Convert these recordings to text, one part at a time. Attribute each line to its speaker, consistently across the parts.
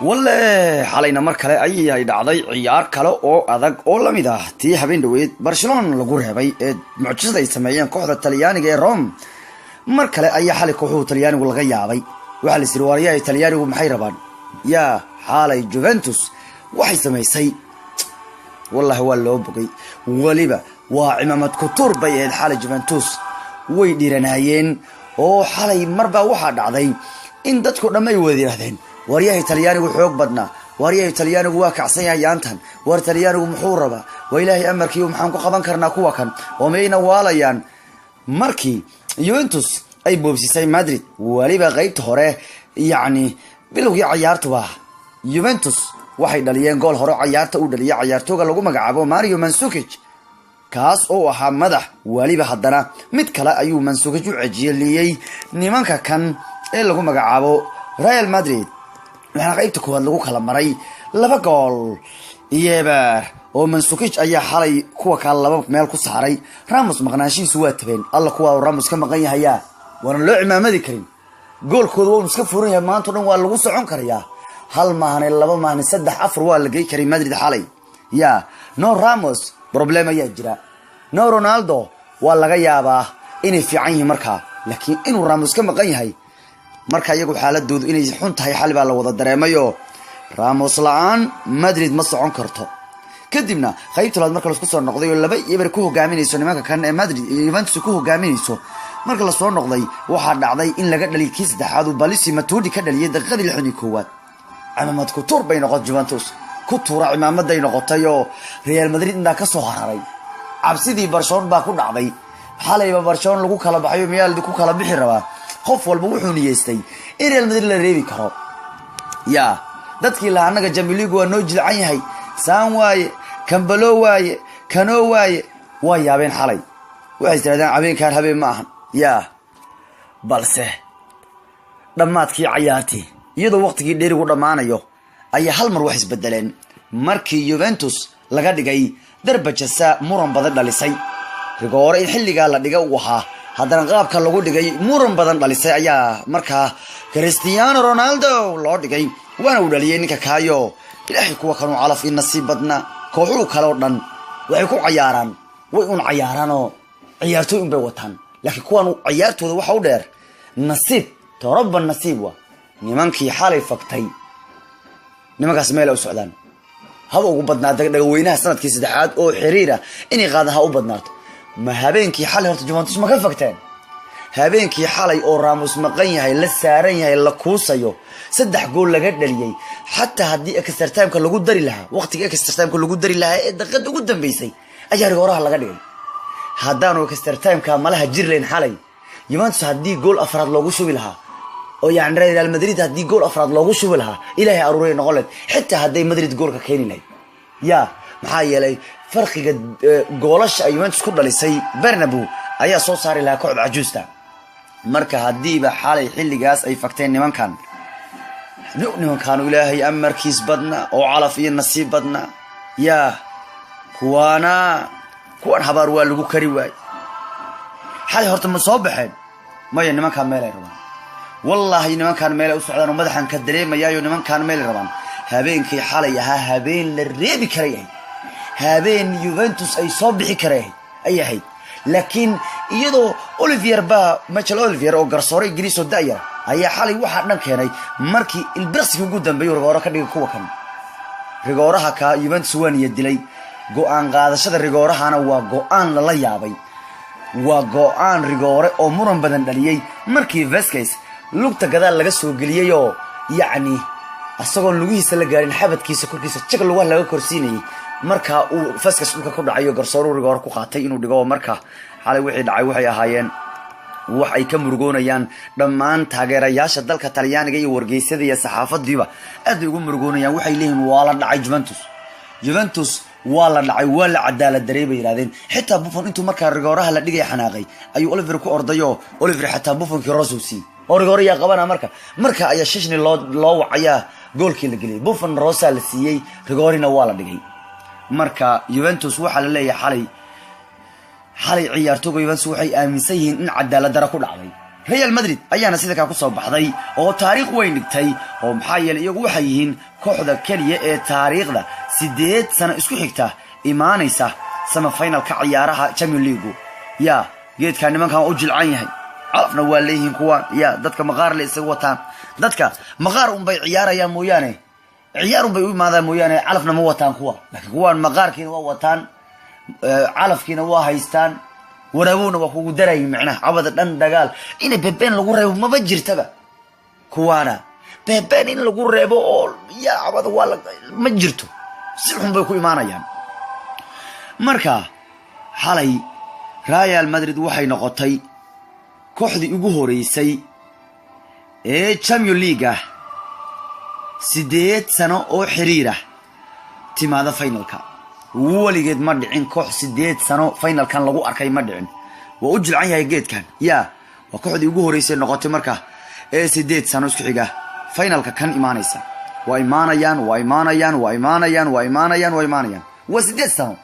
Speaker 1: walle xalayna mar kale ayay dhacday ciyaar kale oo adag oo lamid ah tii habeen dhaweyd Barcelona lagu reebay ee mucjisada ay sameeyeen kooxda Talyaaniga ee Rome mar kale ayaa xalay kooxda Talyaanigu laga yaabay waxa la sii wariyay Talyaanigu maxay rabaan yaa xalay Juventus waxay sameysay wallahi waa loo bogay waliba waa cimaamad ku turbay ee xalay Juventus way dhiranayeen oo xalay marba waxa dhacday in dadku dhamay wada yiraahdeen waryahay Talyaanigu xoog badna waryahay Talyaanigu waa kacsan yahay yaantan war Talyaanigu muxuu raba waa ilaahay amarkiiyo maxaan ku qaban karnaa kuwa kan oo meeyna waalayaan markii Juventus ay boobsisay Madrid waliba qaybta hore yaani bilowgii ciyaartuba Juventus waxay dhaliyeen gool hore ciyaarta u dhaliyay ciyaartooyga lagu magacaabo Mario Mandzukic kaas oo ahaa madax waliba haddana mid kale ayuu Mandzukic u cajiliyay nimanka kan ee lagu magacaabo Real Madrid waxaa qaybta koowaad lagu kala maray laba gool iyabar oo Mandzukic ayaa xalay kuwa kale laba meel ku saaray Ramos maqnaashiisu waa tabeen alla kuwa Ramos ka maqan yahay waan loo cimaamadi karin goolkooda waa iska furan yahay maanta dhan waa lagu socon karayaa hal maahan laba maahan saddex afar waa la geey karay Madrid xalay no Ramos problem ayaa jira no Ronaldo waa laga yaabaa inay fiican yihiin markaa laakiin inuu Ramos ka maqan yahay marka iyagu xaaladoodu inay xun tahay xal baa la wada dareemayo Ramos la'aan Madrid ma socon karto kadibna qaybta labaad marka la isku soo noqday oo laba ibar ku hogaaminayso nimanka kan ee Madrid Juventus ku hogaaminayso marka la soo noqday waxa dhacday in laga dhaliy kiis saddexaad oo Balisi Matuidi ka dhaliyay daqiiqadii 61 cimaamad ku tuur bay noqotay Juventus ku tuura cimaamaday noqotay oo Real Madrid inta ka soo hararay cabsidii Barcelona baa ku dhacday xalayba Barcelona lagu kala baxayo meel ku kala bixi rabaa qof walba wuxuu niyeystay in Real Madrid la reebi karo dadkii la anaga Champions League waa noo jilcan yahay saan waaye Kambalo waaye Kano waaye waa yaabeen xalay waxay tiraadaan habeenkan habeen ma ahan balse dhamaadkii ciyaartii iyadoo waqtigii dheerigu dhamaanayo ayaa hal mar wax isbedeleen markii Juventus laga dhigay darbajasa muran badan dhalisay rigoore in xilliga la dhigay waxa haddana qaabka lagu dhigay muran badan dhalisay ayaa markaa Cristiano Ronaldo loo dhigay waana uu dhaliyay ninka kaayo ilaahay kuwa kanu calaf in nasiib badna kooxu kale oo dhan waxay ku ciyaaraan way un ciyaaraanoo ciyaartooy un bay wataan laakiin kuwan ciyaartooda waxa u dheer nasiib torobba nasiib waa nimankii xalay faktay nimankaas meel u socdaan haba ugu badnaa dhagaweynaha sanadkii saddexaad oo xiriira inay qaadaha u badnaato ma habeenkii xalay horta Juventus ma ka fakteen habeenkii xalay oo Ramos maqan yahay la saaran yahay la kuusayo saddex gool laga dhaliyay hatta hadii extra time-ka lagu dari lahaa waqtiga extra time-ka lagu dari lahaa ee daqiiqada ugu dambeysay ayaa rigooraha laga dhigay haddaanu extra time-ka malaha jirleen xalay Juventus hadii gool afraad loogu shubi lahaa oo yaani Real Madrid hadii gool afraad loogu shubi lahaa ilaahay aruuray noqoleed xitaa haday Madrid goolka keenin lahayd maxaa yeelay farqiga goolasha Juventus ku dhalisay Bernabeu ayaa soo saari lahaa kooxda cajuusta marka hadiiba xalay xilligaas ay fakteen nimankan ilaahay amarkiis badna oo calaf iyo nasiib badna kuwan habaar waa lagu kari waay xalay horta ma soo baxeen maya nimankan meel ay rabaan wallahi nimankan meel ay u socdaan oo madaxan ka dareemayayo nimankan meel ay rabaan habeenkii xalay ahaa habeen la reebi karay habeen Juventus ay soo bixi karay ayahay laakiin iyadoo Michael Olivier oo garsoore Ingiriis oo daayar ayaa xalay waxa dhan keenay markii ilbirsiga ugu dambeeyay rigooro ka dhigay kuwa kan rigooraha ka Juventus waaniya dilay go'aan qaadashada rigoorahana waa go'aan la yaabay waa go'aan rigoore oo muran badan dhaliyay markii Vasquez lugta gadaal laga soo geliyay oo yaani asagoo lugihiisa la gaarin xabadkiisa korkiisa jig laga korsiinayay marka uu Vasquez dhulka ku dhacayo garsoore rigoor ku qaatay inuu dhigo marka xalay wixii dhacay waxay ahaayeen wax ay ka murugoonayaan dhammaan taageerayaasha dalka Talyaaniga iyo wargeysyada iyo saxaafadiiba aad ugu murugoonayaan waxay leeyihiin waa la dhacay Juventus waa la dhacay waa la cadaalad dareebay yiraahdeen xitaa Buffon intuu marka rigooraha la dhigay xanaaqay ayuu Oliver ku ordayo Oliver xitaa Buffonkii Rosusi oo rigooriya qabana marka ayaa shishni loo wacaya goolkii la geliyay Buffon Rosa la siiyay rigoorina waa la dhigay marka Juventus waxa la leeyahay xalay ciyaartooyga Juventus waxay aaminsan yihiin in cadaalad dara ku dhacday Real Madrid ayaana sida ka ku soo baxday oo taariikh weyn dhigtay oo maxaa yeelay iyagu waxay yihiin kooxda kaliya ee taariikhda 8 sano isku xigta imaanaysa semifinalka ciyaaraha Champions League ya geedka nimankan u jilcan yahay calafna waa leeyihiin kuwa ya dadka maqaar la isagu wataan dadka maqaar bay ciyaarayaan mooyaane ciyaar bay u imaadaan mooyaane calafna ma wataan kuwa laakiin kuwan maqaarkiina waa wataan calafkiina waa haystaan waraabuna waa kugu daray macnaha abada dhan dagaal in beben lagu reebo ma jirtaba kuwana beben in lagu reebo oo ya abada waa ma jirto si xun bay ku imaanayaan marka xalay Real Madrid waxay noqotay kooxdii ugu horeysay ee Champions League 8 sano oo xiriira timaada finalka waligeed ma dhicin koox 8 sano finalkan lagu arkay ma dhicin waa u jilcan yahay geedkan ya waa kooxdii ugu horeysay noqotay marka ee 8 sano isku xiga finalka kan imaanaysa waa imaanayaan waa 8 sano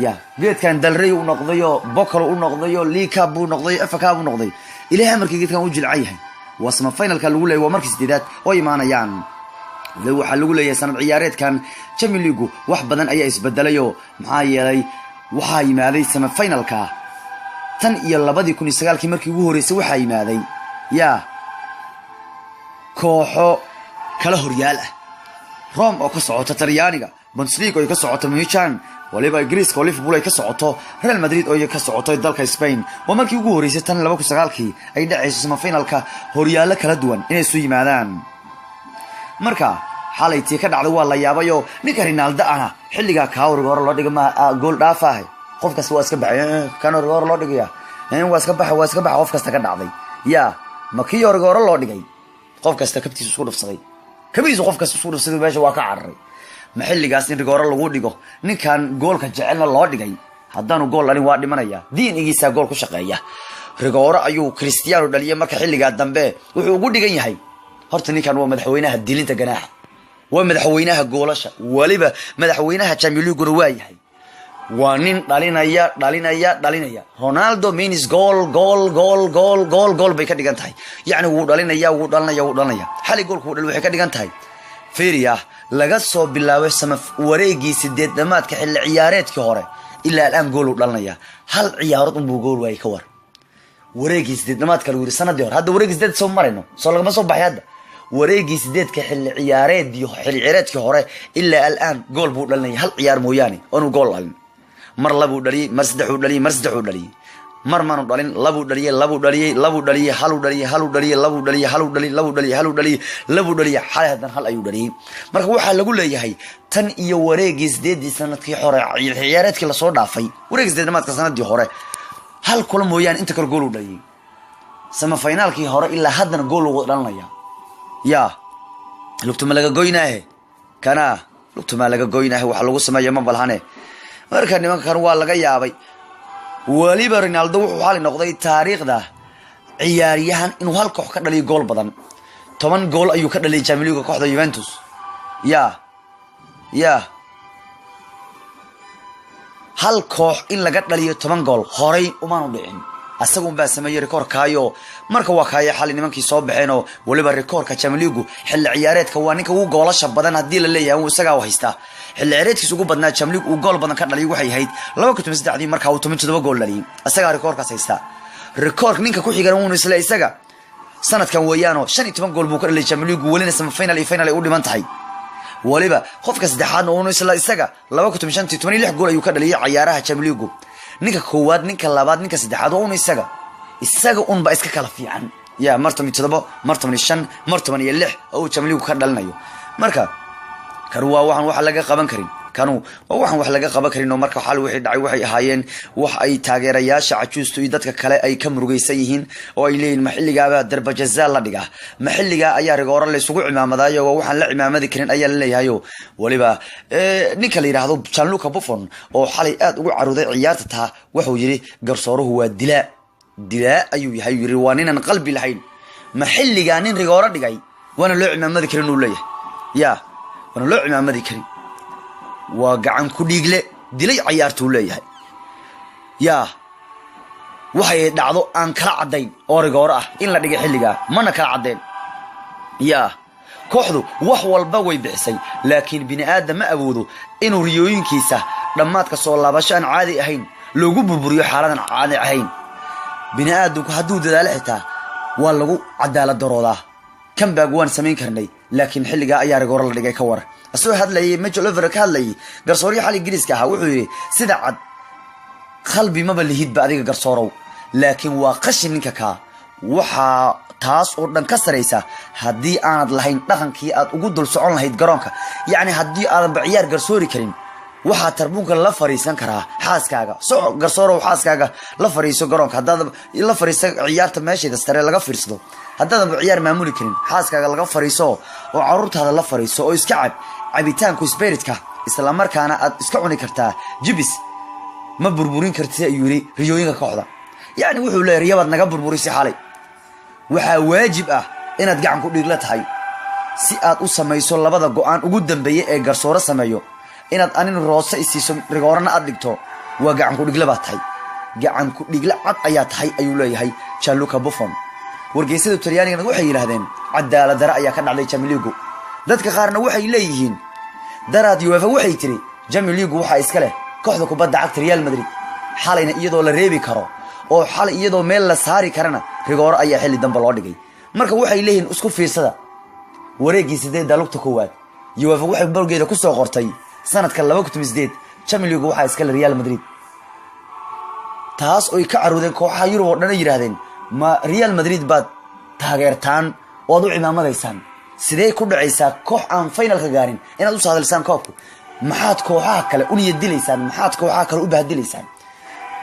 Speaker 1: ya geedkan dalray u noqdayo bokol u noqdayo liika buu noqday FK buu noqday ilaahay markii geedkan u jilcan yahay wasma finalka lagu leeyahay waa markii 8aad oo imaanayaan waxa lagu leeyahay sanad ciyaareedkan Champions League wax badan ayaa isbedelayo maxaa yeelay waxa yimaaday sama finalka tan iyo 2009 markii ugu horeysay waxa yimaaday ya kooxo kala horyaal ah Rome oo ka socota Talyaaniga Bundesliga oo ka socota Milan waliba Greece oo Liverpool ay ka socoto Real Madrid oo ka socoto dalka Spain waa markii ugu horeysay tan 2009 ay dhacayso sama finalka horyaalo kala duwan inay soo yimaadaan marka xalaytii ka dhacday waa la yaabayo ninka Ronaldo ana xilliga ka hor loo dhigay ma gool dhaafahay qofkaas waa iska baxay kan hor loo dhigay waa iska baxay qof kasta ka dhacday ya makii hor loo dhigay qof kasta kabtiisa isku dhufsaday kabiisu qof kasta isku dhufsaday meesha waa ka cararay maxilligaas in rigooro lagu dhigo ninkan goolka jecelna loo dhigay haddaanu gool lanin waa dhimanaya diinigiisa gool ku shaqeeya rigooro ayuu Cristiano dhaliyay marka xilliga dambe wuxuu ugu dhigan yahay horta ninkan waa madaxweynaha dilinta ganaaxa waa madaxweynaha goolasha waliba madaxweynaha Champions League waa yahay waa nin dhalinaya Ronaldo means goal bay ka dhigan tahay yaani wuu dhalinaya xali goolku dhal waxay ka dhigan tahay fiiriya laga soo bilaabay sama wareegii 8-damaadka xilli ciyaareedkii hore ilaa aan gool u dhalinaya hal ciyaarood buu gool way ka war wareegii 8-damaadka lagu yiri sanadii hore hadda wareegii 8 soo marayno soo lagama soo baxay hadda wareegii 8ka xilli ciyaareedkii hore ilaa aan gool buu dhalinaya hal ciyaar mooyaane oo gool dhalin mar labu dhaliyay mar saddexu dhaliyay mar maanu dhalin labu dhaliyay halu dhaliyay xalay hadan hal ayuu dhaliyay marka waxa lagu leeyahay tan iyo wareegii 8 sanadkii hore ciyaareedkii la soo dhaafay wareegii 8-damaadka sanadii hore hal kulan mooyaan inta kale gool u dhaliyay sama finalkii hore ilaa hadan gool ugu dhalinaya ya lugtuma laga goynaahe kana lugtuma laga goynaahe waxa lagu sameeyo ma balhane marka nimankan waa laga yaabay waliba Ronaldo wuxuu xal noqday taariikhda ciyaaryahan inuu hal koox ka dhaliyo gool badan 10 gool ayuu ka dhaliyay Champions League kooxda Juventus ya hal koox in laga dhaliyo 10 gool horay uma dhicin asagu baa sameeyay rekoorkaayo marka waa kaaya xal nimankii soo baxeen oo waliba rekoorka Champions League xilli ciyaareedka waa ninka ugu goolasha badan hadii la leeyahay uu isaga haysta xilli ciyaareedkiisa ugu badnaa Champions League uu gool badan ka dhaliyay waxay ahayd 2003 marka uu 17 gool dhaliyay asaga rekoorkaas haysta rekoork ninka ku xigan uu isla isaga sanadkan weeyaano 15 gool buu ka dhaliyay Champions League walina sama final ay u dhiman tahay waliba qofka saddexaad uu isla isaga 2005 gool ayuu ka dhaliyay ciyaaraha Champions League ninka koowaad ninka labaad ninka saddexaad oo isaga ba iska kala fiican ya martami 7 martami 5 martami 6 oo Champions League ka dhalinayo marka kan waa waxan wax laga qaban karin kanu waa waxan wax laga qaban karin oo marka xal wixii dhacay waxay ahaayeen wax ay taageerayaasha cajuusto iyo dadka kale ay ka murugaysan yihiin oo ay leeyihiin maxilligaaba darba jazaa la dhigaa maxilliga ayaa rigooro la isugu cimaamadayo waxan la cimaamadi karin ayaa la leeyahay waliba ninka la yiraahdo Gianluca Buffon oo xalay aad ugu caruuday ciyaarta taa wuxuu yiri garsooruhu waa dilaa ayuu yahay yiri waa ninaan qalbi lahayn maxilliga nin rigooro dhigay waana loo cimaamadi karin uu leeyahay ya waana loo cimaamadi karin waa gacan ku dhiigle dilay ciyaartu leeyahay ya waxay dhacdo aan kala cadayn oo rigoor ah in la dhigay xilliga mana kala cadeen yaa kooxdu wax walba way bixisay laakiin bini aadam ma awoodo inuu riyooyinkiisa dhamaadka soo laabasho aan caadi ahayn loogu burburiyo xaaladan caadi ahayn bini aadamku hadduu dadaalo xitaa waa lagu cadaalad daroodaa kan baagwaan samayn karnay laakiin xilliga ayaa rigoor la dhigay ka war asoo hadlayay Major Oliver ka hadlayay garsooriye xali Ingiriiska ah wuxuu yiri sida cad qalbi ma balihid ba adiga garsoorow laakiin waa qashin ninka ka waxa taas oo dhan ka sareysa hadii aanad lahayn dhaqankii aad ugu dul socon lahayd garoonka yaani hadii aad ciyaar garsoori karin waxa tarbuunka la fariisan karaa xaaskaaga soo garsoorow xaaskaaga la fariiso garoonka hadaad la fariiso ciyaarta meesheeda sare laga fiirsado hadaad ciyaar maamuli karin xaaskaaga laga fariiso oo carruurtaada la fariiso oo iska cabitaanku spiritka isla markaana aad iska cuni kartaa jibis ma burburin kartid ayuu yiri riyooyinka kooxda yaani wuxuu leeyahay riyaad naga burburisay xalay waxa waajib ah inaad gacan ku dhigla tahay si aad u samayso labada go'aan ugu dambeeyay ee garsooro sameeyo inaad anin roose isiiso rigoorna aad dhigto waa gacan ku dhigla baa tahay gacan ku dhigla cad ayaa tahay ayuu leeyahay Gianluca Buffon wargeysada Talyaaniga waxay yiraahdeen cadaalad dara ayaa ka dhacday Champions League dadka qaarna waxay leeyihiin daraad UEFA waxay tiri Champions League waxa iska leh kooxda kubadda cagta Real Madrid xalayna iyadoo la reebi karo oo xalay iyadoo meel la saari karana rigoor ayaa xilli dambe loo dhigay marka waxay leeyihiin isku fiirsada wareegii 8 lugta koowaad UEFA waxay borgeeda ku soo qortay sanadka 2008 Champions League waxa iska leh Real Madrid taas oo ay ka carudeen kooxaha Yurub oo dhan yiraahdeen ma Real Madrid baad taageertaan oo aad u cimaamadaysaan sidee ku dhacaysaa koox aan finalka gaarin inaad u saadalsaan koobku maxaad kooxaha kale u niyad dilaysaan maxaad kooxaha kale u bahdilaysaan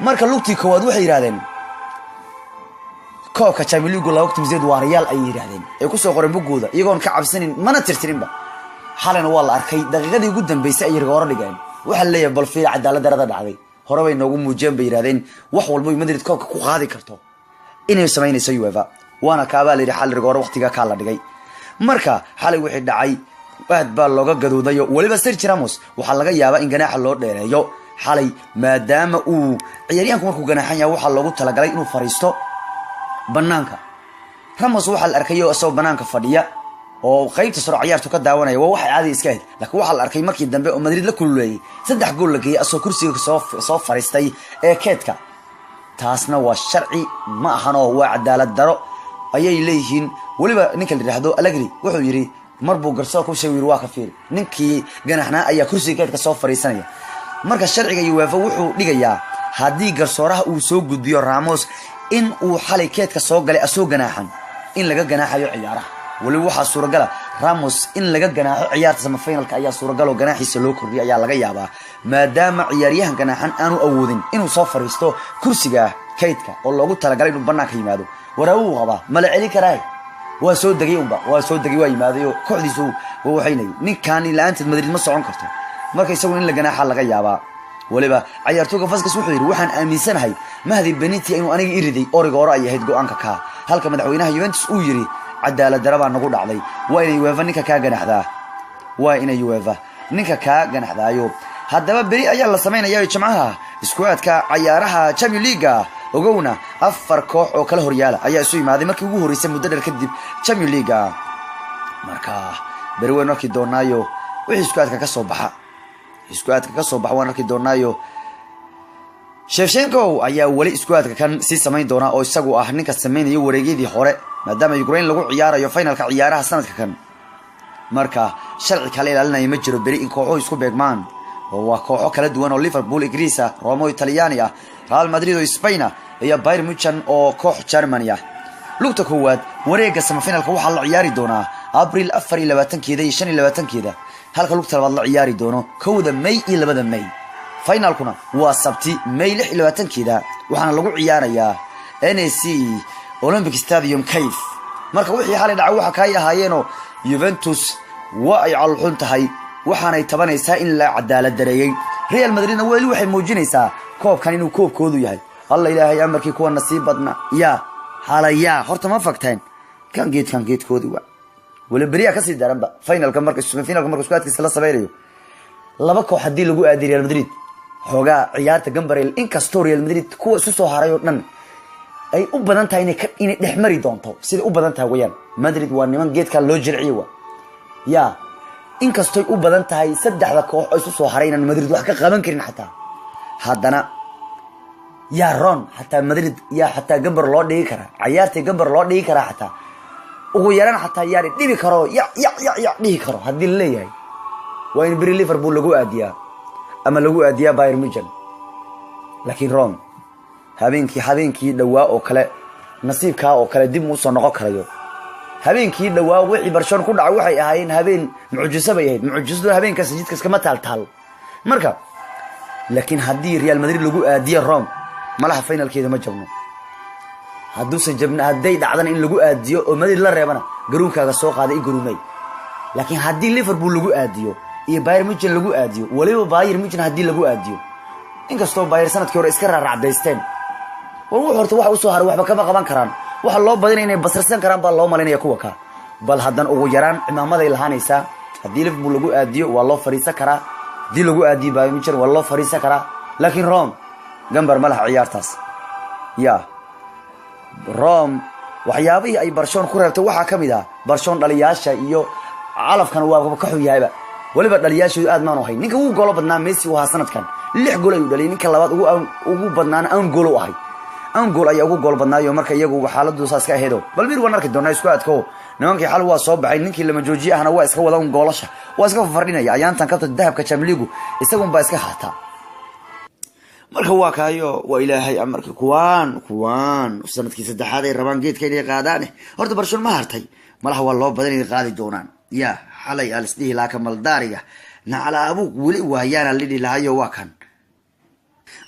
Speaker 1: marka lugtii koowaad waxay yiraahdeen koobka Champions League 2008 waa Real ay yiraahdeen ay ku soo qoreen bugooda iyagoon ka cabsanin mana tirtirinba xalana waa la arkay daqiiqadii ugu dambeysay ay rigoor dhigeen waxa la leeyahay bal fiir cadaalad darada dhacday hore bay noogu muujiyeen bay yiraahdeen wax walba ay Madrid koobka ku qaadi karto inay sameynayso UEFA waana kaaba leeyahay xal rigoor waqtiga ka la dhigay marka xalay wixii dhacay aad baa looga gadoodayo waliba Sergio Ramos waxa laga yaabaa in ganaaxa loo dheereeyo xalay maadaama uu ciyaaryahanku markuu ganaaxan yahay waxa loogu talagalay inuu fariisto banaanka Ramos waxa la arkay oo banaanka fadhiya oo qaybta soo ciyaartu ka daawanaya waa wax caadi iska ah laakiin waxa la arkay markii dambe oo Madrid la kululeeyay 3 gool la geeyay asoo kursiga soo fariistay ee keedka taasna waa sharci ma ahan oo waa cadaalad daro ayay leeyihiin waliba ninka la yiraahdo Allegri wuxuu yiri marbu garsoor ku sheegay waa ka fiir ninkii ganaxna ayaa kursiga keedka soo fariisanaya marka sharciga UEFA wuxuu dhigayaa hadii garsooraha uu soo gudbiyo Ramos in uu xalay keedka soo galay asoo ganaaxan in laga ganaaxayo ciyaaraha wali waxa suuragal Ramos in laga ganaaxo ciyaarta sama finalka ayaa suuragal oo ganaaxiisa loo kordhiyay ayaa laga yaabaa maadaama ciyaaryahan ganaaxan aanu awoodin inuu soo fariisto kursiga keedka oo loogu talagalay inuu banaanka yimaado waraawu qaba mala celi karay waa soo dagay waa soo dagay waa yimaadayo kooxdiisu waxaynay ninkan ilaanta Madrid ma socon karto markay isagu in la ganaaxa laga yaabaa waliba ciyaartooyga Vasquez wuxuu yiri waxaan aaminsanahay Mahdi Benitez inuu aniga iriday oo rigoor ay ahayd go'aanka ka halka madaxweynaha Juventus uu yiri cadaalad daraba nagu dhacday waa inay UEFA ninka ka ganaxdaa waa inay UEFA ninka ka ganaxdaayo haddaba beri ayaa la sameeyay jimcaha isku aadka ciyaaraha Champions League ogowna 4 koox oo kala horyaala ayaa isu yimaaday markii ugu horeysay muddo dheer kadib Champions League marka beri weyn markii doonaayo wixii isku aadka ka soo baxa waan arki doonaayo Shevchenko ayaa wali isku aadka kan si sameyn doona oo isagu ah ninka sameeyay wareegidii hore maadaama Ukraine lagu ciyaarayo finalka ciyaaraha sanadka kan marka sharci kale ilaalinaya ma jiro beri in kooxo isku beegmaan oo waa kooxo kala duwan oo Liverpool Greece Roma Italyania Real Madrid oo Spain iyo Bayern Munich oo koox Germany lugta koowaad wareegga semifinalka waxa la ciyaari doonaa April 24keeda iyo 25keeda halka lugta labaad la ciyaari doono 1 May iyo 2 May finalkuna waa Sabti May 26keeda waxaana lagu ciyaarayaa NEC Olympic Stadium Kyiv marka wixii xalay dhacay waxa ka yahaayeen Juventus waa ay calxun tahay waxaanay tabanaysaa in la cadaalad dareeyay Real Madridna wali waxay muujinaysaa koobkan inuu koobkoodu yahay Allah ilaahay amarkii kuwa nasiib badna ya halaya horta ma fagteen kan geedkoodi waa wala bariya ka sii daranba finalka marka isku aadkiisa la sameeyo laba koox hadii lagu aadi Real Madrid xoogaa ciyaarta Gambareel in kasto Real Madrid kuwa isu soo haray oo dhan ay u badan tahay inay dhexmari doonto sida u badan tahay wayaan Madrid waa niman geedka loo jilciyo wa ya inkastoo u badan tahay saddexda koox ay soo haraynan Madrid wax ka qaban karin xataa haddana ya ron xataa Madrid ya xataa gambar loo dhigi kara ciyaartay gambar loo dhigi kara xataa ugu yaraan xataa yaari dhibi karo ya dhihi karo hadii la leeyahay waa in bari Liverpool lagu aadiyaa ama lagu aadiyaa Bayern Munich laakiin ron habeenkii dhawaa oo kale nasiibka oo kale dib u soo noqon karayo habeenkii dhawaa wixii Barcelona ku dhacay waxay ahaayeen habeen mucjiso bay ahayd mucjisadu habeenka sajidka iska ma taal marka laakiin hadii Real Madrid lagu aadiyo Rome malaha finalkeeda ma jabno haduusan jabna haday dhacdan in lagu aadiyo oo Madrid la reebana garuunkaaga soo qaaday garuumay laakiin hadii Liverpool lagu aadiyo iyo Bayern Munich lagu aadiyo waliba Bayern Munich hadii lagu aadiyo inkastoo Bayern sanadkii hore iska raacdaysteen oo horta wax u soo haray waxba kama qaban karaan waxa loo badinay inay basarsan karaan baa loo malinaya kuwa ka bal hadan ugu yaraan imaamada ilahanaysa hadii Liverpool lagu aadiyo waa loo fariisan karaa hadii lagu aadiyo Bayern Munich waa loo fariisan karaa laakiin Rome gambar malaha ciyaartaas ya Rome waxyaabaha ay Barcelona ku reebtay waxa kamid ah Barcelona dhaliyaasha iyo calafkan waa ka xun yahayba waliba dhaliyaashu aad ma ahay ninka uu goolo badnaa Messi waa sanadkan 6 gool ayuu dhaliyay ninka labaad ugu badnaana aan gool u ahay aan gool ayaa ugu gool badnaayo marka iyagu xaaladdu saas ka aheedo bal mir waan arki doonaa isku aadko nimankii xal waa soo baxay ninkii lama joojiye ahna waa iska wadaan goolasha waa iska fardhinaya ayaantan kabta dahabka Champions League isagu baa iska xaata marka waa kaayo waa ilaahay amarkii kuwaan sanadkii saddexaad ay rabaan geedka inay qaadaan horta Barcelona ma hartay malaha waa loo badan inay qaadi doonaan ya xalay alisdihi la kamal daariga nacala abu wali waayana lidii lahayo waa kan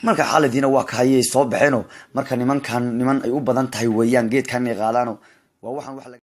Speaker 1: marka xaaladiina waa ka hayay soo baxeeno marka niman ay u badan tahay weeyaan geedkan ay qaadaan waa waxan wax